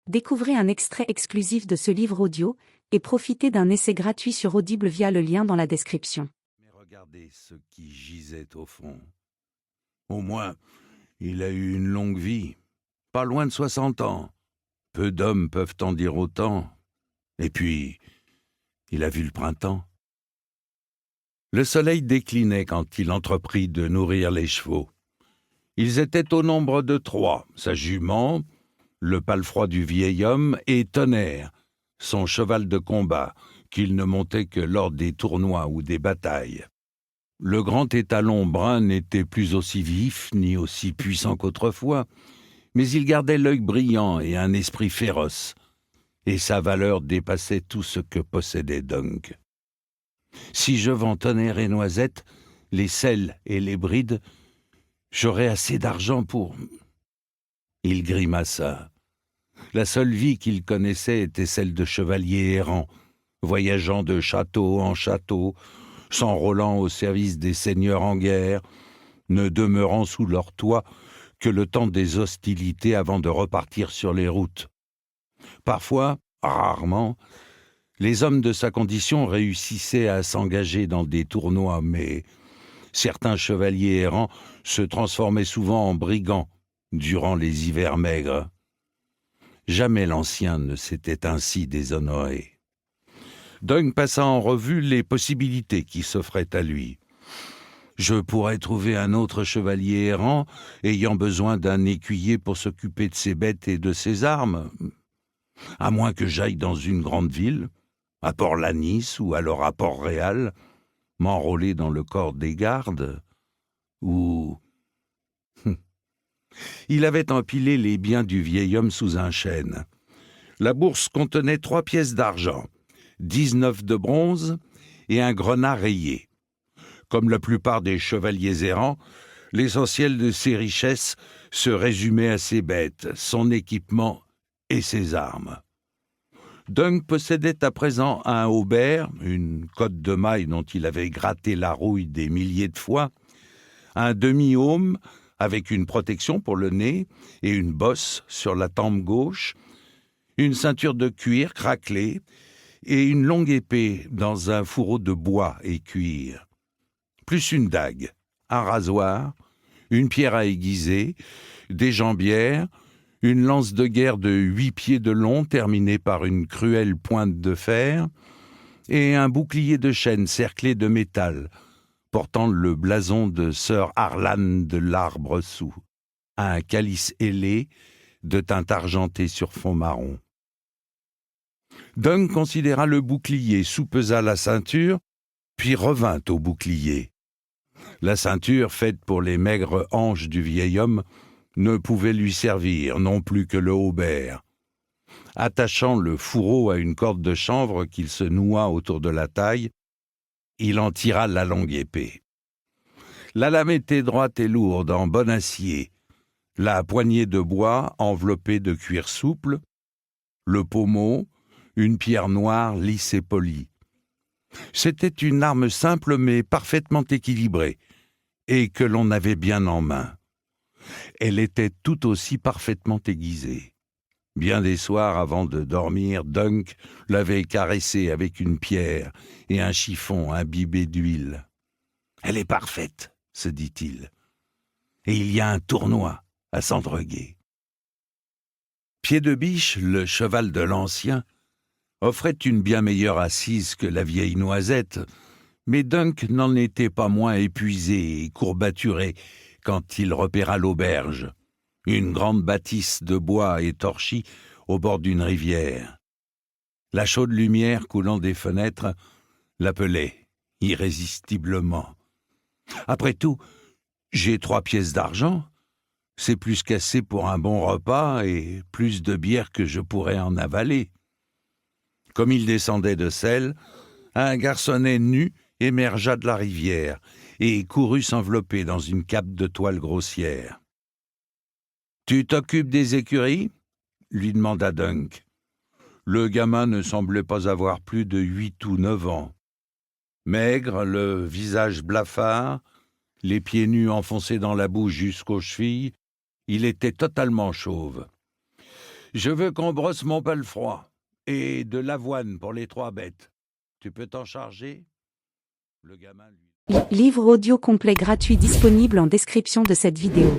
Découvrez un extrait exclusif de ce livre audio et profitez d'un essai gratuit sur Audible via le lien dans la description. Mais regardez ce qui gisait au fond. Au moins, il a eu une longue vie, pas loin de 60 ans. Peu d'hommes peuvent en dire autant. Et puis, il a vu le printemps. Le soleil déclinait quand il entreprit de nourrir les chevaux. Ils étaient au nombre de 3, sa jument, le palefroid du vieil homme et Tonnerre, son cheval de combat, qu'il ne montait que lors des tournois ou des batailles. Le grand étalon brun n'était plus aussi vif ni aussi puissant qu'autrefois, mais il gardait l'œil brillant et un esprit féroce, et sa valeur dépassait tout ce que possédait Dunk. Si je vends Tonnerre et Noisette, les selles et les brides, j'aurai assez d'argent pour... Il grimaça. La seule vie qu'il connaissait était celle de chevalier errant, voyageant de château en château, s'enrôlant au service des seigneurs en guerre, ne demeurant sous leur toit que le temps des hostilités avant de repartir sur les routes. Parfois, rarement, les hommes de sa condition réussissaient à s'engager dans des tournois, mais certains chevaliers errants se transformaient souvent en brigands durant les hivers maigres. Jamais l'ancien ne s'était ainsi déshonoré. Dunk passa en revue les possibilités qui s'offraient à lui. Je pourrais trouver un autre chevalier errant ayant besoin d'un écuyer pour s'occuper de ses bêtes et de ses armes, à moins que j'aille dans une grande ville, à Port-Lanis ou alors à Port-Réal, m'enrôler dans le corps des gardes, ou... Il avait empilé les biens du vieil homme sous un chêne. La bourse contenait 3 pièces d'argent, 19 de bronze et un grenat rayé. Comme la plupart des chevaliers errants, l'essentiel de ses richesses se résumait à ses bêtes, son équipement et ses armes. Dunk possédait à présent un haubert, une cotte de maille dont il avait gratté la rouille des milliers de fois, un demi-aume avec une protection pour le nez et une bosse sur la tempe gauche, une ceinture de cuir craquelée et une longue épée dans un fourreau de bois et cuir, plus une dague, un rasoir, une pierre à aiguiser, des jambières, une lance de guerre de 8 pieds de long terminée par une cruelle pointe de fer, et un bouclier de chêne cerclé de métal, portant le blason de Sir Harlan de l'Arbre-sous, un calice ailé de teinte argentée sur fond marron. Dunk considéra le bouclier, soupesa la ceinture, puis revint au bouclier. La ceinture, faite pour les maigres hanches du vieil homme, ne pouvait lui servir, non plus que le haubert. Attachant le fourreau à une corde de chanvre qu'il se noua autour de la taille, il en tira la longue épée. La lame était droite et lourde, en bon acier, la poignée de bois enveloppée de cuir souple, le pommeau, une pierre noire lisse et polie. C'était une arme simple mais parfaitement équilibrée, et que l'on avait bien en main. Elle était tout aussi parfaitement aiguisée. Bien des soirs avant de dormir, Dunk l'avait caressée avec une pierre et un chiffon imbibé d'huile. « Elle est parfaite, » se dit-il. « Et il y a un tournoi à s'endreguer. » Pied de Biche, le cheval de l'ancien, offrait une bien meilleure assise que la vieille Noisette, mais Dunk n'en était pas moins épuisé et courbaturé quand il repéra l'auberge, une grande bâtisse de bois étorchie au bord d'une rivière. La chaude lumière coulant des fenêtres l'appelait irrésistiblement. Après tout, j'ai 3 pièces d'argent, c'est plus qu'assez pour un bon repas et plus de bière que je pourrais en avaler. Comme il descendait de selle, un garçonnet nu émergea de la rivière et courut s'envelopper dans une cape de toile grossière. « Tu t'occupes des écuries ?» lui demanda Dunk. Le gamin ne semblait pas avoir plus de 8 ou 9 ans. Maigre, le visage blafard, les pieds nus enfoncés dans la boue jusqu'aux chevilles, il était totalement chauve. Je veux qu'on brosse mon palefroid et de l'avoine pour les 3 bêtes. Tu peux t'en charger? Le gamin, lui... Livre audio complet gratuit disponible en description de cette vidéo.